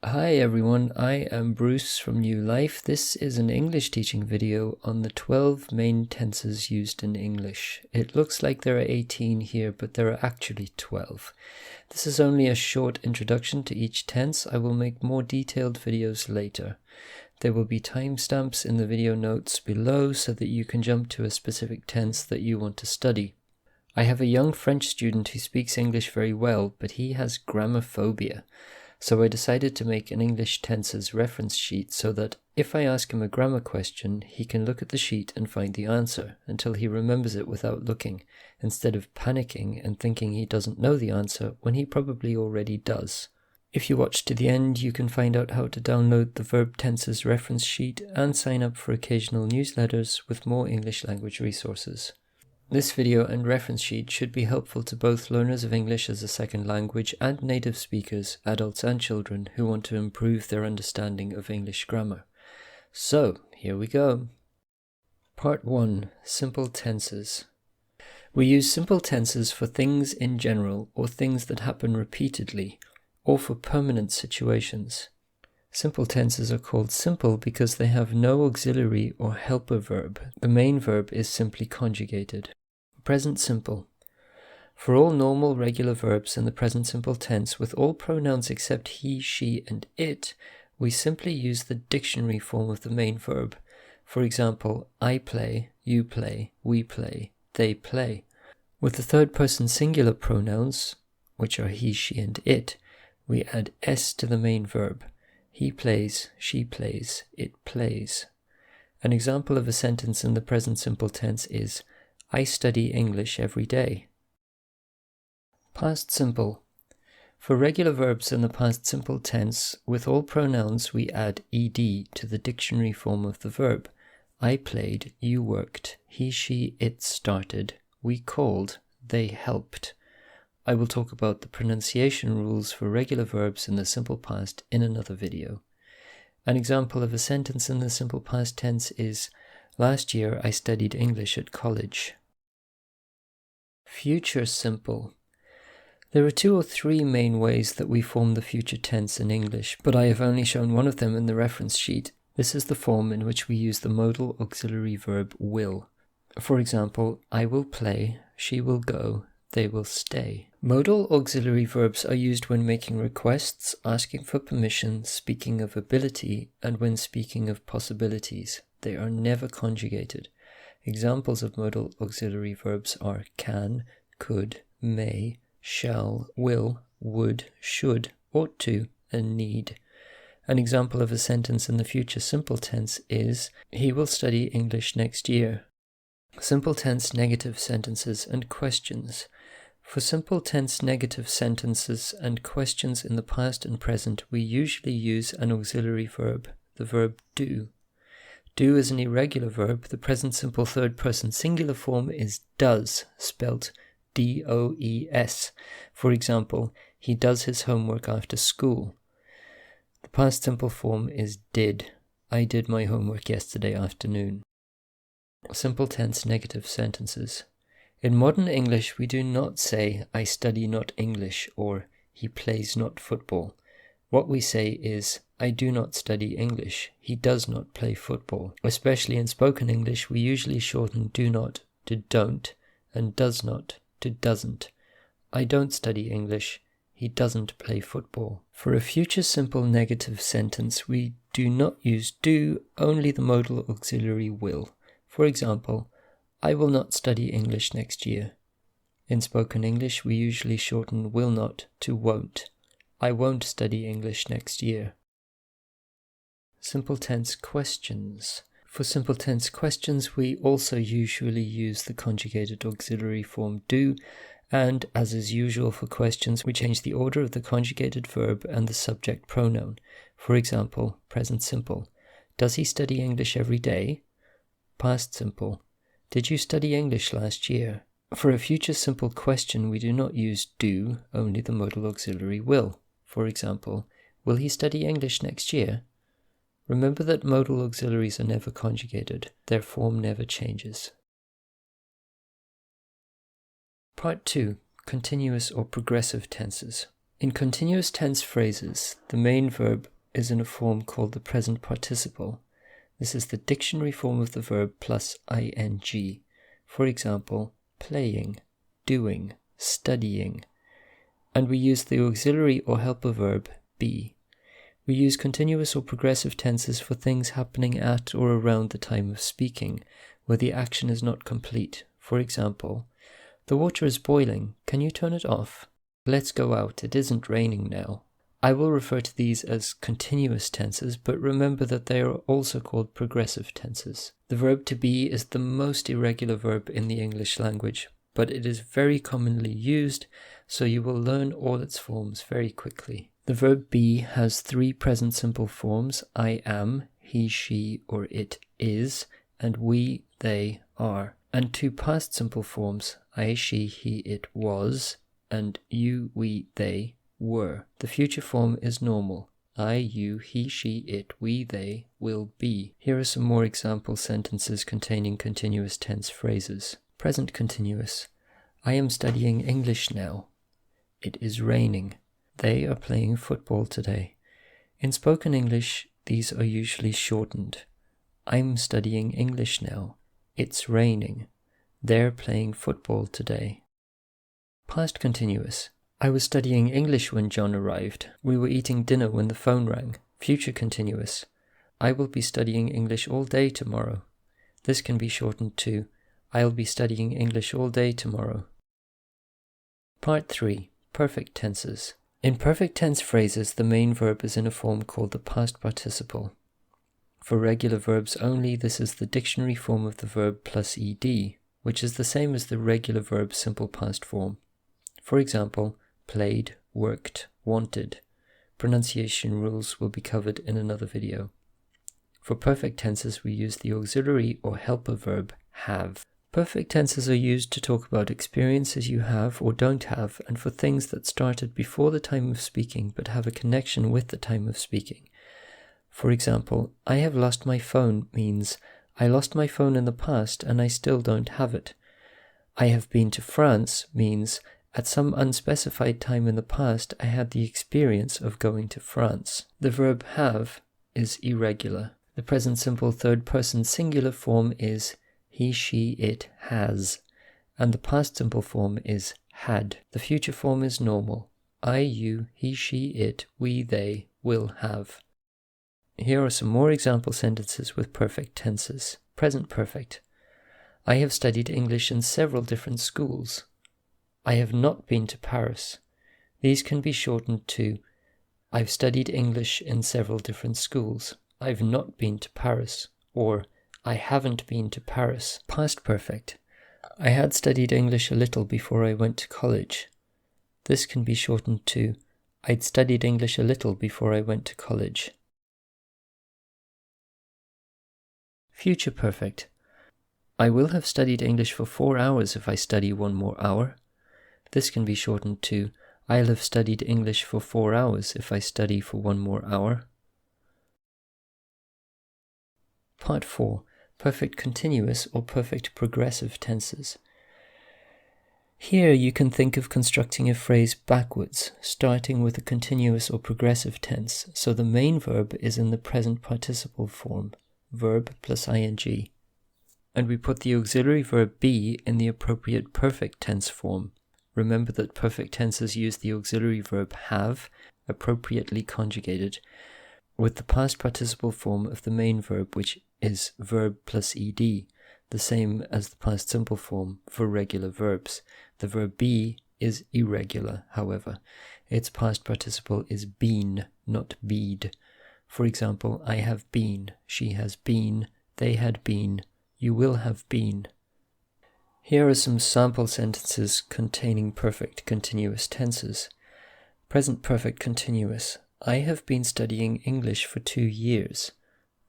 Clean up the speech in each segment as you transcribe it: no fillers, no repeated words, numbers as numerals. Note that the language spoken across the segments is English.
Hi everyone, I am Bruce from NeuLyf. This is an English teaching video on the 12 main tenses used in English. It looks like there are 18 here, but there are actually 12. This is only a short introduction to each tense. I will make more detailed videos later. There will be timestamps in the video notes below so that you can jump to a specific tense that you want to study. I have a young French student who speaks English very well, but he has grammar phobia. So I decided to make an English tenses reference sheet so that if I ask him a grammar question, he can look at the sheet and find the answer until he remembers it without looking, instead of panicking and thinking he doesn't know the answer when he probably already does. If you watch to the end, you can find out how to download the Verb Tenses Reference Sheet and sign up for occasional newsletters with more English language resources. This video and reference sheet should be helpful to both learners of English as a second language and native speakers, adults and children, who want to improve their understanding of English grammar. So, here we go. Part 1. Simple tenses. We use simple tenses for things in general or things that happen repeatedly, or for permanent situations. Simple tenses are called simple because they have no auxiliary or helper verb. The main verb is simply conjugated. Present simple. For all normal regular verbs in the present simple tense with all pronouns except he, she, and it, we simply use the dictionary form of the main verb. For example, I play, you play, we play, they play. With the third person singular pronouns, which are he, she, and it, we add s to the main verb. He plays, she plays, it plays. An example of a sentence in the present simple tense is, I study English every day. Past simple. For regular verbs in the past simple tense, with all pronouns we add ed to the dictionary form of the verb. I played, you worked, he, she, it started, we called, they helped. I will talk about the pronunciation rules for regular verbs in the simple past in another video. An example of a sentence in the simple past tense is, last year I studied English at college. Future simple. There are 2 or 3 main ways that we form the future tense in English, but I have only shown one of them in the reference sheet. This is the form in which we use the modal auxiliary verb will. For example, I will play, she will go, they will stay. Modal auxiliary verbs are used when making requests, asking for permission, speaking of ability, and when speaking of possibilities. They are never conjugated. Examples of modal auxiliary verbs are can, could, may, shall, will, would, should, ought to, and need. An example of a sentence in the future simple tense is, he will study English next year. Simple tense negative sentences and questions. For simple tense negative sentences and questions in the past and present, we usually use an auxiliary verb, the verb do. Do is an irregular verb. The present simple third person singular form is does, spelt D-O-E-S. For example, he does his homework after school. The past simple form is did. I did my homework yesterday afternoon. Simple tense negative sentences. In modern English, we do not say, I study not English, or he plays not football. What we say is, I do not study English, he does not play football. Especially in spoken English, we usually shorten do not to don't, and does not to doesn't. I don't study English, he doesn't play football. For a future simple negative sentence, we do not use do, only the modal auxiliary will. For example, I will not study English next year. In spoken English, we usually shorten will not to won't. I won't study English next year. Simple tense questions. For simple tense questions, we also usually use the conjugated auxiliary form do, and as is usual for questions, we change the order of the conjugated verb and the subject pronoun. For example, present simple. Does he study English every day? Past simple. Did you study English last year? For a future simple question, we do not use do, only the modal auxiliary will. For example, will he study English next year? Remember that modal auxiliaries are never conjugated. Their form never changes. Part 2. Continuous or progressive tenses. In continuous tense phrases, the main verb is in a form called the present participle. This is the dictionary form of the verb plus ing. For example, playing, doing, studying. And we use the auxiliary or helper verb be. We use continuous or progressive tenses for things happening at or around the time of speaking, where the action is not complete. For example, the water is boiling, can you turn it off? Let's go out, it isn't raining now. I will refer to these as continuous tenses, but remember that they are also called progressive tenses. The verb to be is the most irregular verb in the English language, but it is very commonly used, so you will learn all its forms very quickly. The verb be has 3 present simple forms: I am, he, she, or it is, and we, they, are, and 2 past simple forms: I, she, he, it was, and you, we, they, were. The future form is normal: I, you, he, she, it, we, they, will be. Here are some more example sentences containing continuous tense phrases. Present continuous: I am studying English now. It is raining. They are playing football today. In spoken English, these are usually shortened. I'm studying English now. It's raining. They're playing football today. Past continuous: I was studying English when John arrived. We were eating dinner when the phone rang. Future continuous: I will be studying English all day tomorrow. This can be shortened to I'll be studying English all day tomorrow. Part 3. Perfect tenses. In perfect tense phrases, the main verb is in a form called the past participle. For regular verbs only, this is the dictionary form of the verb plus ed, which is the same as the regular verb simple past form. For example, played, worked, wanted. Pronunciation rules will be covered in another video. For perfect tenses, we use the auxiliary or helper verb have. Perfect tenses are used to talk about experiences you have or don't have, and for things that started before the time of speaking but have a connection with the time of speaking. For example, I have lost my phone means I lost my phone in the past and I still don't have it. I have been to France means at some unspecified time in the past I had the experience of going to France. The verb have is irregular. The present simple third person singular form is he, she, it has, and the past simple form is had. The future form is normal: I, you, he, she, it, we, they, will have. Here are some more example sentences with perfect tenses. Present perfect: I have studied English in several different schools. I have not been to Paris. These can be shortened to I've studied English in several different schools. I've not been to Paris, or I haven't been to Paris. Past perfect: I had studied English a little before I went to college. This can be shortened to I'd studied English a little before I went to college. Future perfect: I will have studied English for 4 hours if I study 1 more hour. This can be shortened to I'll have studied English for 4 hours if I study for 1 more hour. Part 4. Perfect continuous or perfect progressive tenses. Here you can think of constructing a phrase backwards, starting with a continuous or progressive tense, so the main verb is in the present participle form, verb plus ing, and we put the auxiliary verb be in the appropriate perfect tense form. Remember that perfect tenses use the auxiliary verb have, appropriately conjugated, with the past participle form of the main verb, which is verb plus ed, the same as the past simple form for regular verbs. The verb be is irregular, however. Its past participle is been, not beed. For example, I have been, she has been, they had been, you will have been. Here are some sample sentences containing perfect continuous tenses. Present perfect continuous: I have been studying English for 2 years.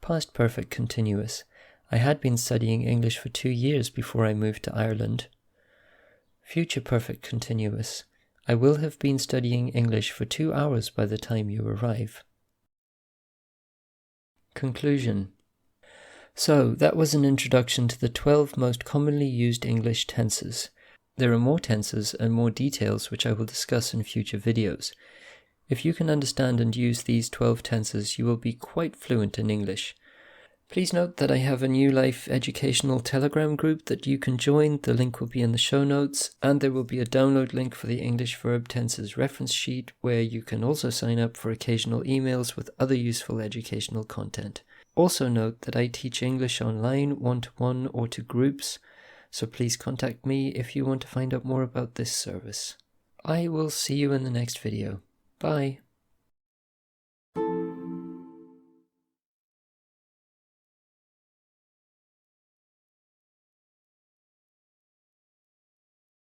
Past perfect continuous: I had been studying English for 2 years before I moved to Ireland. Future perfect continuous: I will have been studying English for 2 hours by the time you arrive. Conclusion. So, that was an introduction to the 12 most commonly used English tenses. There are more tenses and more details which I will discuss in future videos. If you can understand and use these 12 tenses, you will be quite fluent in English. Please note that I have a NeuLyf educational Telegram group that you can join. The link will be in the show notes, and there will be a download link for the English Verb Tenses Reference Sheet, where you can also sign up for occasional emails with other useful educational content. Also note that I teach English online, one-to-one or to groups, so please contact me if you want to find out more about this service. I will see you in the next video. Bye.